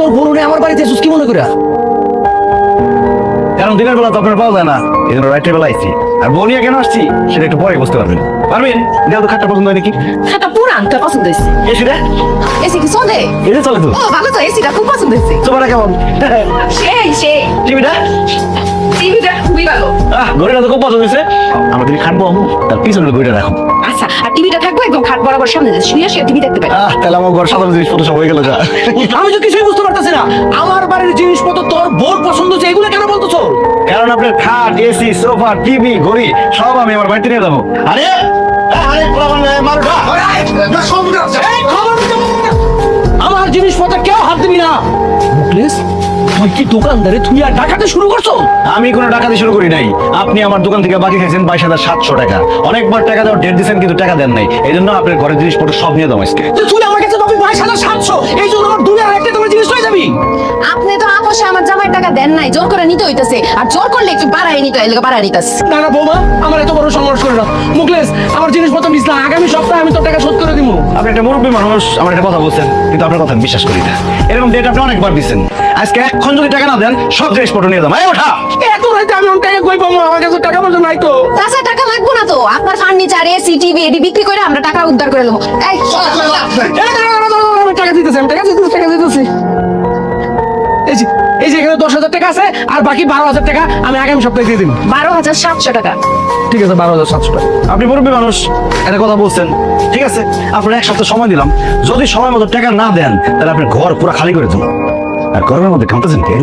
তোর বোনে আমার বাড়িতে এসেছিস কি মনে করিয়া? কারণ দিনের বেলা তো আপনার পাওয়া যায় না, এই জন্য রাত্রে বেলা আইছি। আর বনিয়া কেন আসছি সেটা একটু পরে বুঝতে পারবেন। পারবেন দেওয়া তো খাটটা পছন্দ হয় নাকি? খাতা পুরান তোর পছন্দ হয়েছে। এসিটা এসি কি চলে? এটা চলে তো। ও ভালো তো, এসিটা খুব পছন্দ হয়েছে। তোমার কেমন? সেই টিভিটা টিভিটা খুবই ভালো। ঘড়িটা তো খুব পছন্দ হয়েছে। আমার তুমি খাটবো তার পিছনে ঘড়িটা রাখো। আচ্ছা, আর টিভিটা থাকবো একদম খাট বরাবর সামনে, শুয়ে শুয়ে টিভি দেখতে পাই। তাহলে আমার ঘর সাধারণ জিনিসপত্র সব হয়ে গেল যা। আমি তো কিছুই বুঝতে পারতেছি না, আমার বাড়ির জিনিসপত্র তোর বোর পছন্দ হচ্ছে, এগুলো কেন বলতেছো? কারণ আপনার খাট, এসি, সোফা, টিভি, ঘড়ি সব আমি আমার বাড়িতে নিয়ে যাবো। আরে আরে মারুটা এই খবর দিতে পারবি না। আমার জিনিসপত্র কেউ হাত দিবি না। মুকলেশ, তুই কি দোকানদারে তুই আর ডাকাতে শুরু করছো? আমি কোনো ডাকাতি শুরু করি নাই। আপনি আমার দোকান থেকে বাকি খাইছেন 22,700 টাকা। অনেকবার টাকা দেওয়ার ডেট দিচ্ছেন কিন্তু টাকা দেন নাই, এই জন্য আপনার ঘরের জিনিসপত্র সব নিয়ে দাও আজকে। তুই আমার কাছে পাবি 22,700, এই জন্য আমার দুনিয়ার একটা তোমার জিনিস হয়ে যাবি। আপনি তো আপোষে আমার জামাই টাকা দেন নাই, জোর করে নিতে হইতেছে। আর জোর করলে একটু বাড়াই নিতে হয়, বাড়াই নিতেছে। না না বৌমা, আমার এত বড় সংঘর্ষ করে না। মুকলেশ, আমার জিনিসপত্র নিস না, আগামী সপ্তাহে আমি তোর টাকা শোধ করে দিব। আপনি একটা মুরব্বী মানুষ, আমার একটা কথা বলছেন কিন্তু আপনার কথা আমি বিশ্বাস করি না। এরকম ডেট আপনি অনেকবার দিচ্ছেন, আজকে এখন যদি টাকা না দেন সব জিনিসপত্র নিয়ে দাও। ওঠা এত রাইতে আমি অনেক টাকা কই পাবো? আমার কাছে টাকা পয়সা নাই তো। তাছাড়া টাকা লাগবো না তো, আপনার ফার্নিচার, এসি, টিভি এটি বিক্রি করে আমরা টাকা উদ্ধার করে দেবো। এই আমি টাকা দিতেছি, আমি টাকা দিতেছি। এই যে এখানে 10,000 টাকা আছে, আর বাকি 12,000 টাকা আমি আগামী সপ্তাহে দিয়ে দিব। 12,700 টাকা। ঠিক আছে, 12,700 টাকা। আপনি মুরব্বী মানুষ, একটা কথা বলছেন, ঠিক আছে আপনার এক সপ্তাহ সময় দিলাম। যদি সময় মতো টাকা না দেন তাহলে আপনার ঘর পুরো খালি করে দেবো। আর ঘরের মধ্যে কামতেছেন কে?